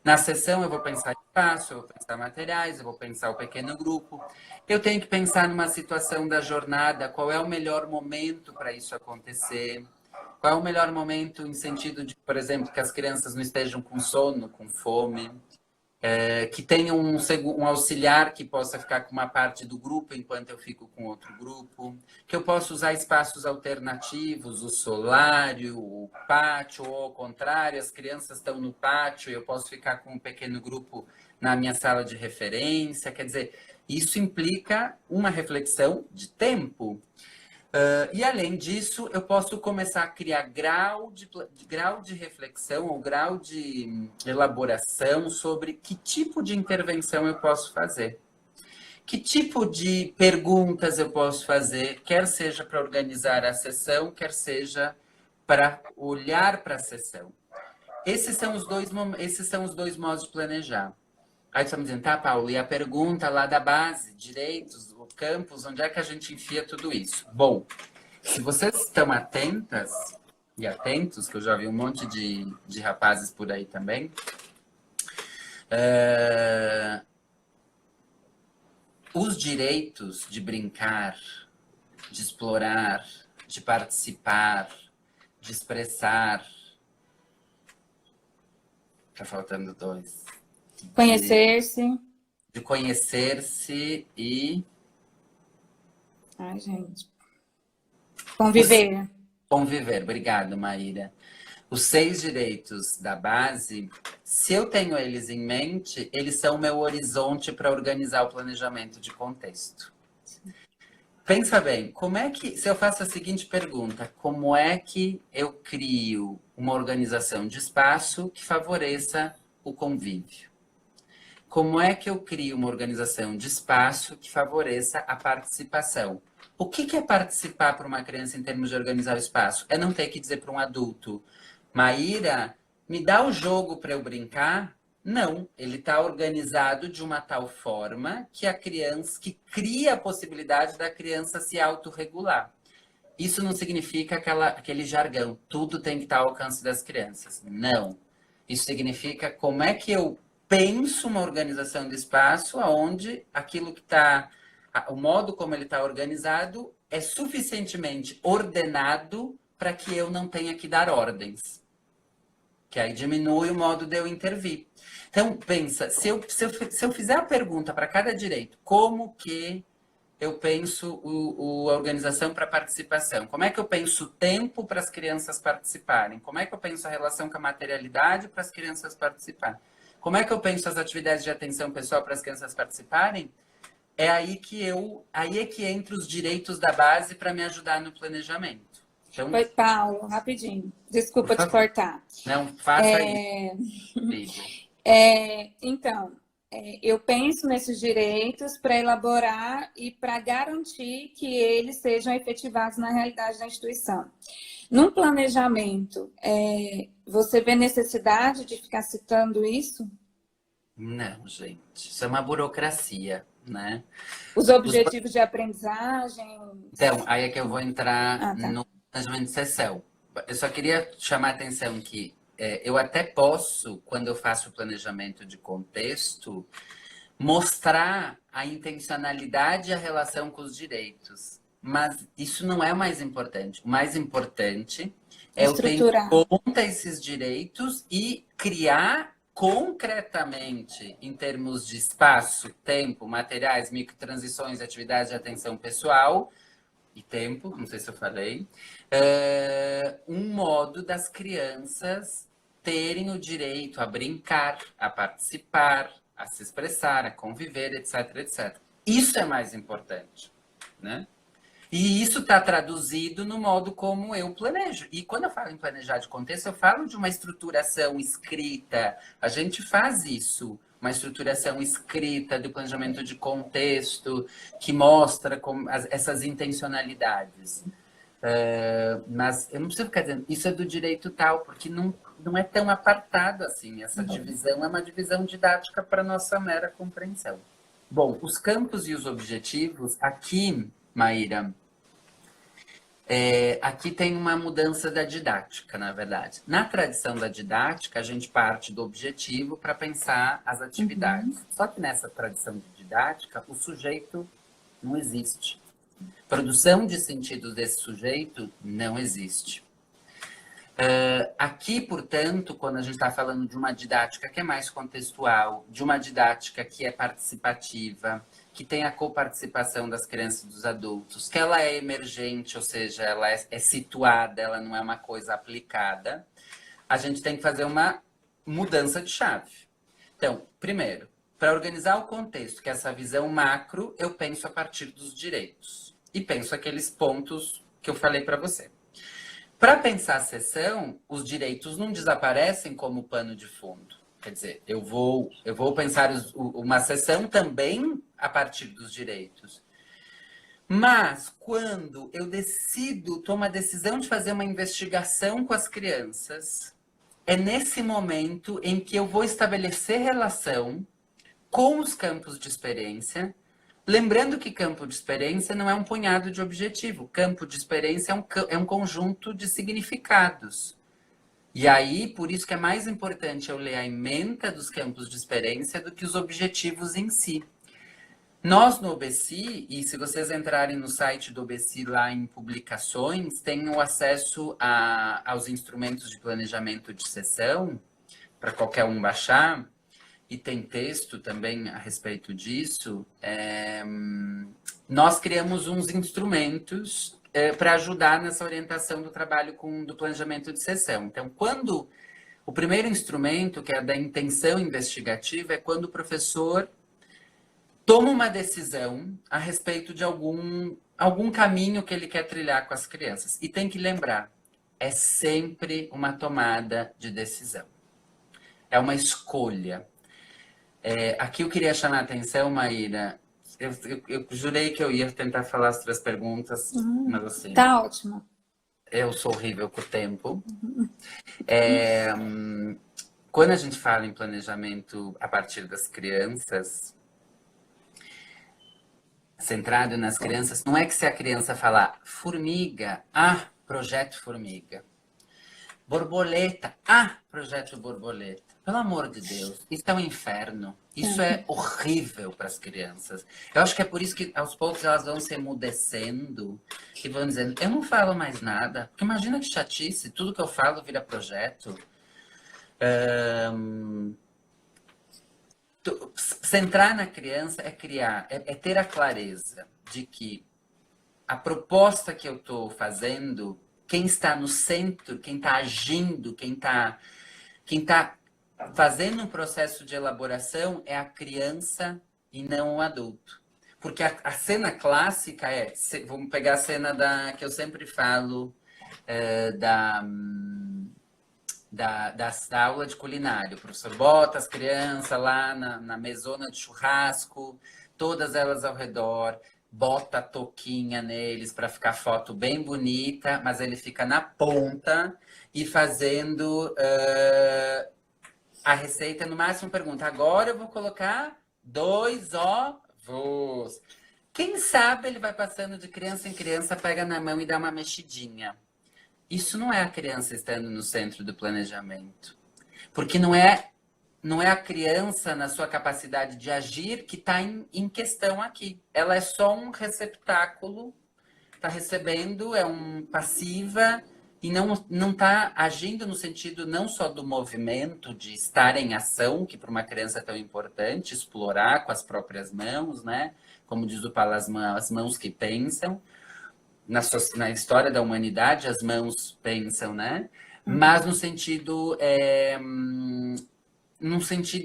na sessão eu vou pensar espaço, eu vou pensar materiais, eu vou pensar o pequeno grupo. Eu tenho que pensar numa situação da jornada, qual é o melhor momento para isso acontecer. Qual é o melhor momento em sentido de, por exemplo, que as crianças não estejam com sono, com fome, que tenha um auxiliar que possa ficar com uma parte do grupo enquanto eu fico com outro grupo, que eu possa usar espaços alternativos, o solário, o pátio, ou ao contrário, as crianças estão no pátio e eu posso ficar com um pequeno grupo na minha sala de referência. Quer dizer, isso implica uma reflexão de tempo. E além disso, eu posso começar a criar grau de reflexão ou grau de elaboração sobre que tipo de intervenção eu posso fazer. Que tipo de perguntas eu posso fazer, quer seja para organizar a sessão, quer seja para olhar para a sessão. Esses são os dois modos de planejar. Aí você está me dizendo, tá, Paulo, e a pergunta lá da base, direitos, o campus, onde é que a gente enfia tudo isso? Bom, se vocês estão atentas e atentos, que eu já vi um monte de rapazes por aí também, os direitos de brincar, de explorar, de participar, de expressar, tá faltando dois, Conhecer-se. de conhecer-se e Ai, gente. os Conviver. conviver. Obrigado, Maíra. Os 6 direitos da base, se eu tenho eles em mente, eles são o meu horizonte para organizar o planejamento de contexto. Pensa bem, se eu faço a seguinte pergunta, como é que eu crio uma organização de espaço que favoreça o convívio? Como é que eu crio uma organização de espaço que favoreça a participação? O que é participar para uma criança em termos de organizar o espaço? É não ter que dizer para um adulto, Maíra, me dá o jogo para eu brincar? Não, ele está organizado de uma tal forma que que cria a possibilidade da criança se autorregular. Isso não significa aquele jargão, tudo tem que estar ao alcance das crianças. Não. Isso significa como é que eu penso uma organização de espaço onde aquilo que está, o modo como ele está organizado é suficientemente ordenado para que eu não tenha que dar ordens. Que aí diminui o modo de eu intervir. Então, pensa, se eu fizer a pergunta para cada direito, como que eu penso a organização para participação? Como é que eu penso o tempo para as crianças participarem? Como é que eu penso a relação com a materialidade para as crianças participarem? Como é que eu penso as atividades de atenção pessoal para as crianças participarem? É aí é que entra os direitos da base para me ajudar no planejamento. Então, Oi, Paulo, rapidinho. por Desculpa te favor, cortar. não faça isso, Ligo. Então, eu penso nesses direitos para elaborar e para garantir que eles sejam efetivados na realidade da instituição. Num planejamento, você vê necessidade de ficar citando isso? Não, gente, isso é uma burocracia, né? Os objetivos de aprendizagem? Então, aí é que eu vou entrar Ah, tá. no planejamento de sessão. Eu só queria chamar a atenção que eu até posso, quando eu faço o planejamento de contexto, mostrar a intencionalidade e a relação com os direitos. Mas isso não é o mais importante. O mais importante é eu ter em Estruturar. conta esses direitos e criar concretamente, em termos de espaço, tempo, materiais, microtransições, atividades de atenção pessoal e tempo, não sei se eu falei, um modo das crianças terem o direito a brincar, a participar, a se expressar, a conviver, etc, etc. Isso é mais importante, né? E isso está traduzido no modo como eu planejo. E quando eu falo em planejar de contexto, eu falo de uma estruturação escrita. A gente faz isso, uma estruturação escrita do planejamento de contexto, que mostra como essas intencionalidades. Mas eu não preciso ficar dizendo, isso é do direito tal, porque não é tão apartado assim. Essa divisão é uma divisão didática para nossa mera compreensão. Bom, os campos e os objetivos, aqui, Maíra, aqui tem uma mudança da didática, na verdade. Na tradição da didática, a gente parte do objetivo para pensar as atividades. Só que nessa tradição de didática, o sujeito não existe. Produção de sentidos desse sujeito não existe. Aqui, portanto, quando a gente está falando de uma didática que é mais contextual, de uma didática que é participativa, que tem a coparticipação das crianças e dos adultos, que ela é emergente, ou seja, ela é situada, ela não é uma coisa aplicada, a gente tem que fazer uma mudança de chave. Então, primeiro, para organizar o contexto, que é essa visão macro, eu penso a partir dos direitos. E penso aqueles pontos que eu falei para você. Para pensar a sessão, os direitos não desaparecem como pano de fundo. Quer dizer, eu vou pensar uma sessão também a partir dos direitos. Mas quando eu tomo a decisão de fazer uma investigação com as crianças, é nesse momento em que eu vou estabelecer relação com os campos de experiência. Lembrando que campo de experiência não é um punhado de objetivo. Campo de experiência é um conjunto de significados. E aí, por isso que é mais importante eu ler a ementa dos campos de experiência do que os objetivos em si. Nós no OBC, e se vocês entrarem no site do OBC lá em publicações, tem o acesso aos instrumentos de planejamento de sessão, para qualquer um baixar. E tem texto também a respeito disso, nós criamos uns instrumentos para ajudar nessa orientação do trabalho do planejamento de sessão. Então, quando o primeiro instrumento, que é da intenção investigativa, é quando o professor toma uma decisão a respeito de algum caminho que ele quer trilhar com as crianças. E tem que lembrar, é sempre uma tomada de decisão. É uma escolha. Aqui eu queria chamar a atenção, Maíra. Eu jurei que eu ia tentar falar as 3 perguntas, mas assim... Tá ótimo. Eu sou horrível com o tempo. Quando a gente fala em planejamento a partir das crianças, centrado nas crianças, não é que se a criança falar formiga, projeto formiga. Borboleta, projeto borboleta. Pelo amor de Deus, isso é um inferno. Isso é horrível para as crianças. Eu acho que é por isso que aos poucos elas vão se emudecendo e vão dizendo, eu não falo mais nada. Porque imagina que chatice, tudo que eu falo vira projeto. Centrar na criança é criar, é ter a clareza de que a proposta que eu estou fazendo, quem está no centro, quem está agindo, quem está fazendo um processo de elaboração é a criança e não o adulto. Porque a cena clássica vamos pegar a cena que eu sempre falo da aula de culinária. O professor bota as crianças lá na mesona de churrasco, todas elas ao redor, bota a touquinha neles para ficar foto bem bonita, mas ele fica na ponta e fazendo a receita. No máximo pergunta, agora eu vou colocar 2 ovos. Quem sabe ele vai passando de criança em criança, pega na mão e dá uma mexidinha. Isso não é a criança estando no centro do planejamento. Porque não é a criança na sua capacidade de agir que está em questão aqui. Ela é só um receptáculo, está recebendo, é passiva e não está agindo no sentido não só do movimento, de estar em ação, que para uma criança é tão importante, explorar com as próprias mãos, né? Como diz o Palasman, as mãos que pensam, na história da humanidade, as mãos pensam, né? Mas num sentido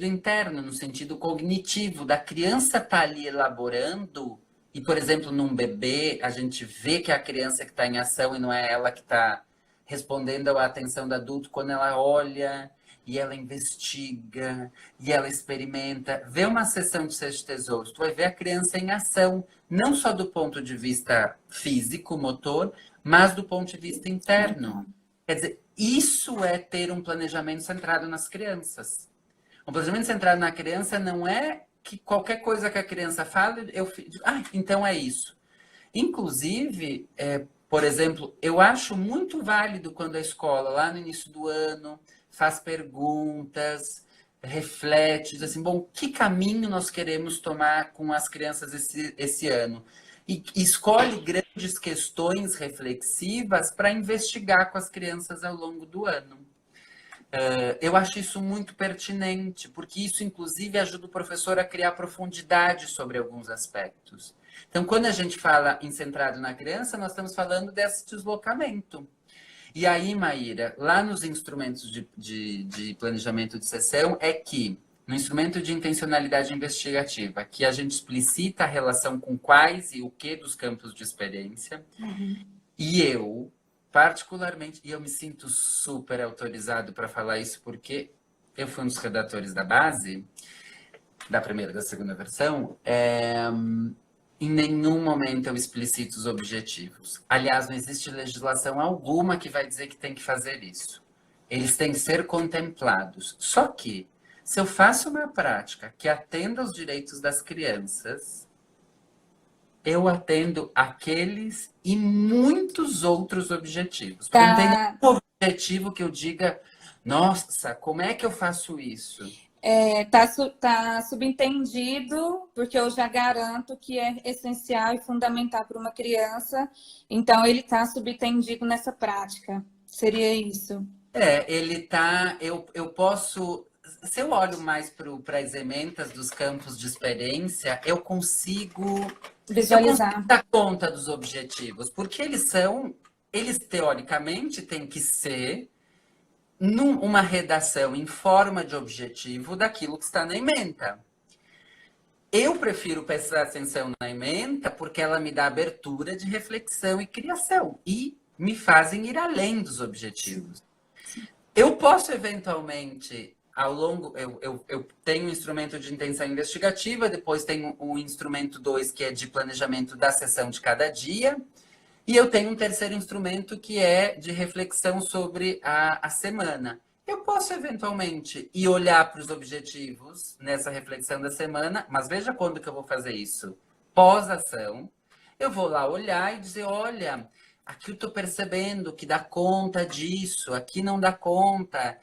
interno, no sentido cognitivo, da criança tá ali elaborando, e, por exemplo, num bebê, a gente vê que é a criança que está em ação e não é ela que está respondendo à atenção do adulto, quando ela olha e ela investiga e ela experimenta. Vê uma sessão de Sete Tesouros, tu vai ver a criança em ação, não só do ponto de vista físico, motor, mas do ponto de vista interno. Quer dizer, isso é ter um planejamento centrado nas crianças. Um planejamento centrado na criança não é que qualquer coisa que a criança fala, então é isso. Inclusive, por exemplo, eu acho muito válido quando a escola, lá no início do ano, faz perguntas, reflete, diz assim, bom, que caminho nós queremos tomar com as crianças esse ano? E escolhe grandes questões reflexivas para investigar com as crianças ao longo do ano. Eu acho isso muito pertinente, porque isso, inclusive, ajuda o professor a criar profundidade sobre alguns aspectos. Então, quando a gente fala em centrado na criança, nós estamos falando desse deslocamento. E aí, Maíra, lá nos instrumentos de planejamento de sessão, é que, no instrumento de intencionalidade investigativa, que a gente explicita a relação com quais e o que dos campos de experiência, e eu, particularmente, e eu me sinto super autorizado para falar isso, porque eu fui um dos redatores da base, da primeira e da segunda versão, em nenhum momento eu explicito os objetivos. Aliás, não existe legislação alguma que vai dizer que tem que fazer isso. Eles têm que ser contemplados. Só que, se eu faço uma prática que atenda aos direitos das crianças, eu atendo aqueles e muitos outros objetivos. Porque não tem nenhum objetivo que eu diga, nossa, como é que eu faço isso? Tá subentendido, porque eu já garanto que é essencial e fundamental para uma criança, então ele está subentendido nessa prática. Seria isso? Ele tá. Eu posso. Se eu olho mais para as ementas dos campos de experiência, eu consigo Visualizar. dar conta dos objetivos, porque eles teoricamente têm que ser uma redação em forma de objetivo daquilo que está na ementa. Eu prefiro prestar atenção na ementa porque ela me dá abertura de reflexão e criação e me fazem ir além dos objetivos. Eu posso, eventualmente, ao longo... Eu tenho um instrumento de intenção investigativa, depois tenho o instrumento 2, que é de planejamento da sessão de cada dia, e eu tenho um terceiro instrumento, que é de reflexão sobre a semana. Eu posso, eventualmente, ir olhar para os objetivos nessa reflexão da semana, mas veja quando que eu vou fazer isso. Pós-ação, eu vou lá olhar e dizer, olha... Aqui eu estou percebendo que dá conta disso, aqui não dá conta.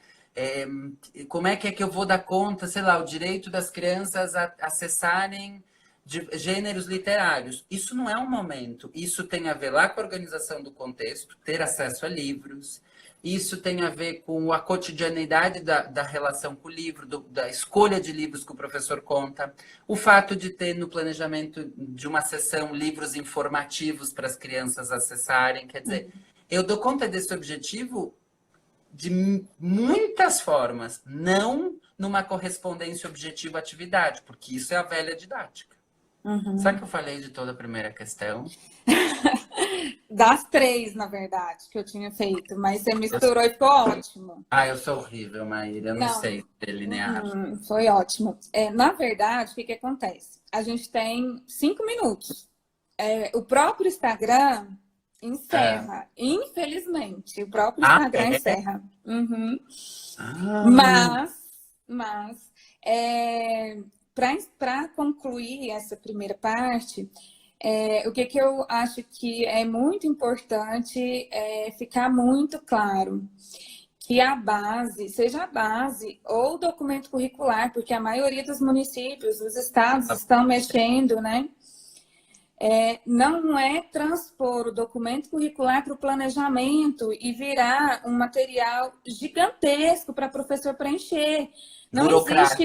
Como é que eu vou dar conta, sei lá, o direito das crianças a acessarem gêneros literários? Isso não é um momento. Isso tem a ver lá com a organização do contexto, ter acesso a livros. Isso tem a ver com a cotidianidade da relação com o livro, da escolha de livros que o professor conta. O fato de ter no planejamento de uma sessão livros informativos para as crianças acessarem. Quer dizer, eu dou conta desse objetivo de muitas formas, não numa correspondência objetivo-atividade, porque isso é a velha didática. Sabe que eu falei de toda a primeira questão? Das 3, na verdade, que eu tinha feito, mas você misturou e ficou ótimo. Eu sou horrível, Maíra, eu não sei ser linear. Foi ótimo. Na verdade, o que acontece? A gente tem 5 minutos. O próprio Instagram encerra, infelizmente, o próprio Instagram encerra. Mas para concluir essa primeira parte, o que eu acho que é muito importante é ficar muito claro que a base, seja a base ou o documento curricular, porque a maioria dos municípios, os estados estão mexendo, né? não é transpor o documento curricular para o planejamento e virar um material gigantesco para o professor preencher. Não existe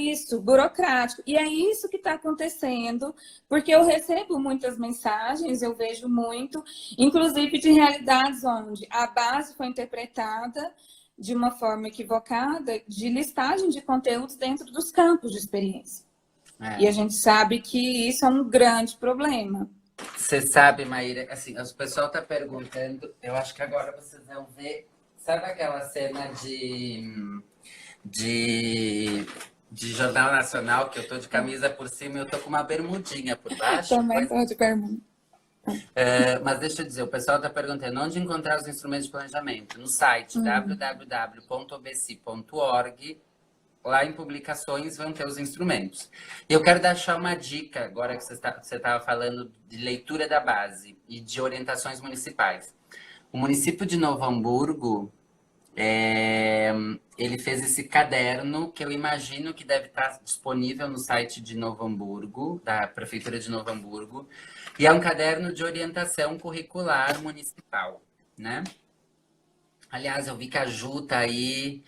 isso, burocrático. E é isso que está acontecendo, porque eu recebo muitas mensagens, eu vejo muito, inclusive de realidades onde a base foi interpretada de uma forma equivocada de listagem de conteúdos dentro dos campos de experiência. E a gente sabe que isso é um grande problema. Você sabe, Maíra, assim, o pessoal está perguntando, eu acho que agora vocês vão ver, sabe aquela cena de Jornal Nacional, que eu tô de camisa por cima e eu tô com uma bermudinha por baixo? Também tô de bermuda. Mas deixa eu dizer, o pessoal está perguntando onde encontrar os instrumentos de planejamento. No site www.obc.org. Lá em publicações vão ter os instrumentos. E eu quero deixar uma dica, agora que você estava falando de leitura da base e de orientações municipais. O município de Novo Hamburgo, ele fez esse caderno que eu imagino que deve estar disponível no site de Novo Hamburgo, da Prefeitura de Novo Hamburgo. E é um caderno de orientação curricular municipal, né? Aliás, eu vi que a Ju está aí.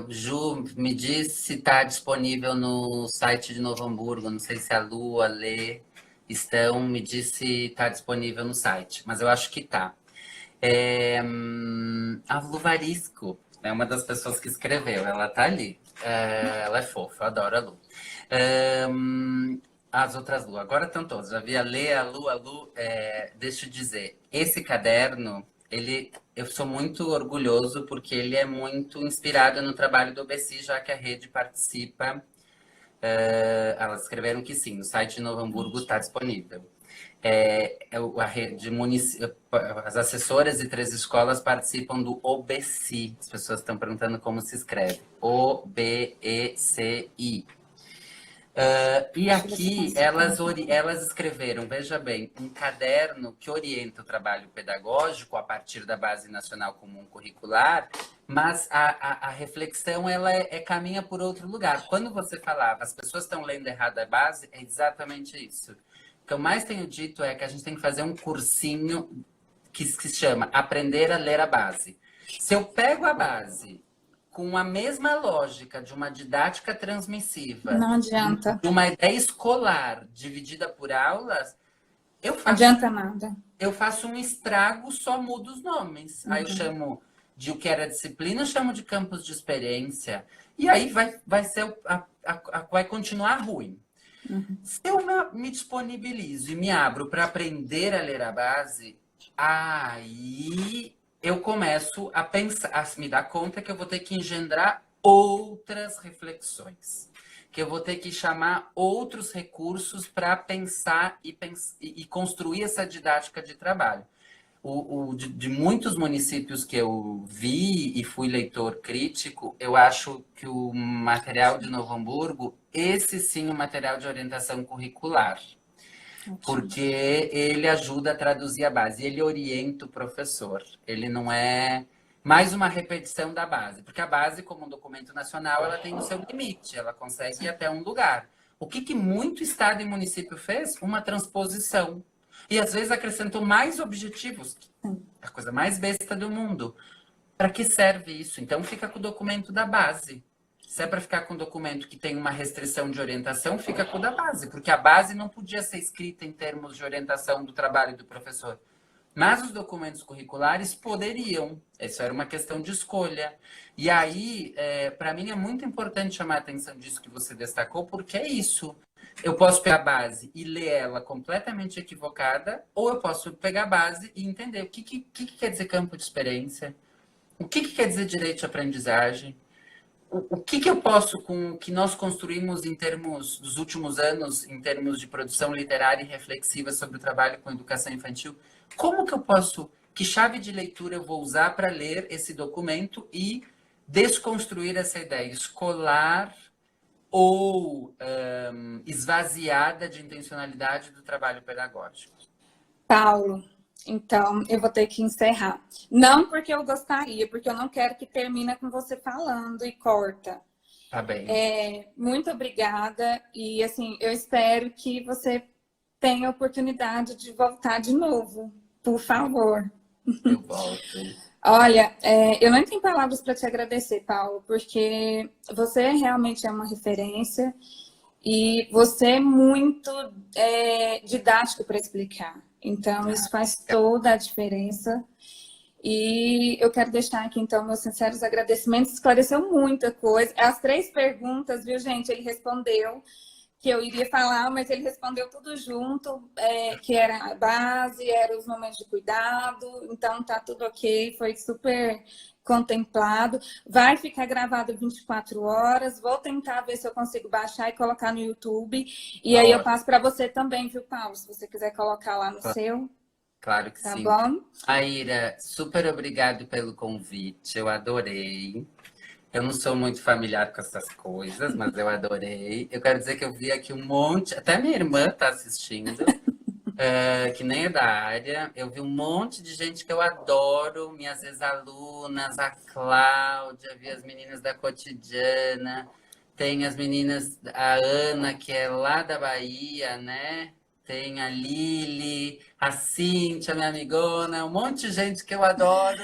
Ju, me diz se está disponível no site de Novo Hamburgo. Não sei se a Lu, a Lê estão. Me diz se está disponível no site, mas eu acho que está. A Lu Varisco é uma das pessoas que escreveu. Ela está ali. Ela é fofa, eu adoro a Lu. As outras Lu, agora estão todas. Já vi a Lê, a Lu. Deixa eu dizer, esse caderno, eu sou muito orgulhoso porque ele é muito inspirado no trabalho do OBC, já que a rede participa. Elas escreveram que sim, no site de Novo Hamburgo está disponível. A rede as assessoras de 3 escolas participam do OBC. As pessoas estão perguntando como se escreve. OBECI. E aqui elas escreveram, veja bem, um caderno que orienta o trabalho pedagógico a partir da Base Nacional Comum Curricular, mas a reflexão caminha por outro lugar. Quando você falava, as pessoas estão lendo errado a base, é exatamente isso. O que eu mais tenho dito é que a gente tem que fazer um cursinho que se chama Aprender a Ler a Base. Se eu pego a base com a mesma lógica de uma didática transmissiva, não adianta. De uma ideia escolar dividida por aulas, não adianta nada. Eu faço um estrago, só mudo os nomes. Aí eu chamo de o que era disciplina, eu chamo de campos de experiência. E aí vai continuar ruim. Se eu me disponibilizo e me abro para aprender a ler a base, aí eu começo a pensar, a me dar conta que eu vou ter que engendrar outras reflexões, que eu vou ter que chamar outros recursos para pensar e construir essa didática de trabalho. De muitos municípios que eu vi e fui leitor crítico, eu acho que o material de Novo Hamburgo, esse sim, o material de orientação curricular. Porque ele ajuda a traduzir a base, ele orienta o professor. Ele não é mais uma repetição da base, porque a base, como um documento nacional, ela tem o seu limite, ela consegue ir até um lugar. O que muito estado e município fez? Uma transposição. E às vezes acrescentou mais objetivos, a coisa mais besta do mundo. Para que serve isso? Então fica com o documento da base. Se é para ficar com um documento que tem uma restrição de orientação, fica com o da base, porque a base não podia ser escrita em termos de orientação do trabalho do professor. Mas os documentos curriculares poderiam. Isso era uma questão de escolha. E aí, para mim, é muito importante chamar a atenção disso que você destacou, porque é isso. Eu posso pegar a base e ler ela completamente equivocada, ou eu posso pegar a base e entender o que quer dizer campo de experiência, o que quer dizer direito de aprendizagem, o que eu posso, com o que nós construímos em termos dos últimos anos, em termos de produção literária e reflexiva sobre o trabalho com educação infantil, como que eu posso, que chave de leitura eu vou usar para ler esse documento e desconstruir essa ideia escolar ou esvaziada de intencionalidade do trabalho pedagógico? Paulo, então eu vou ter que encerrar. Não porque eu gostaria, porque eu não quero que termine com você falando e corta. Tá bem. Muito obrigada e assim, eu espero que você tem a oportunidade de voltar de novo, por favor. Eu volto. Olha, eu não tenho palavras para te agradecer, Paulo, porque você realmente é uma referência e você é muito didático para explicar. Então, isso faz toda a diferença. E eu quero deixar aqui, então, meus sinceros agradecimentos. Esclareceu muita coisa. As 3 perguntas, viu, gente? Ele respondeu que eu iria falar, mas ele respondeu tudo junto, que era a base, eram os momentos de cuidado, então tá tudo ok, foi super contemplado. Vai ficar gravado 24 horas, vou tentar ver se eu consigo baixar e colocar no YouTube, e aí eu passo para você também, viu, Paulo? Se você quiser colocar lá no seu, Claro que tá sim. bom? Maíra, super obrigado pelo convite, eu adorei. Eu não sou muito familiar com essas coisas, mas eu adorei. Eu quero dizer que eu vi aqui um monte, até minha irmã está assistindo, que nem é da área. Eu vi um monte de gente que eu adoro, minhas ex-alunas, a Cláudia, vi as meninas da Cotidiana, tem as meninas, a Ana, que é lá da Bahia, né? Tem a Lili, a Cíntia, minha amigona, um monte de gente que eu adoro.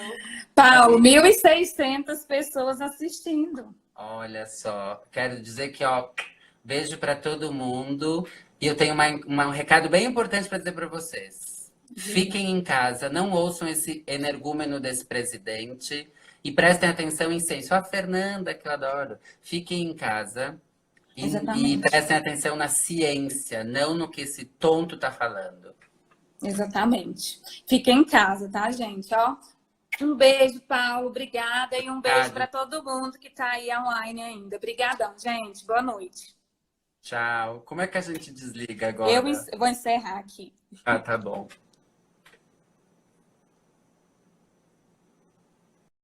Paulo, 1.600 pessoas assistindo. Olha só, quero dizer que, ó, beijo para todo mundo. E eu tenho um recado bem importante para dizer para vocês. Fiquem em casa, não ouçam esse energúmeno desse presidente e prestem atenção em si. Só a Fernanda, que eu adoro. Fiquem em casa e Exatamente. prestem atenção na ciência, não no que esse tonto tá falando. Exatamente. Fiquem em casa, tá, gente? Ó, um beijo, Paulo. Obrigada. E um beijo para todo mundo que está aí online ainda. Obrigadão, gente. Boa noite. Tchau. Como é que a gente desliga agora? Eu vou encerrar aqui. Ah, tá bom.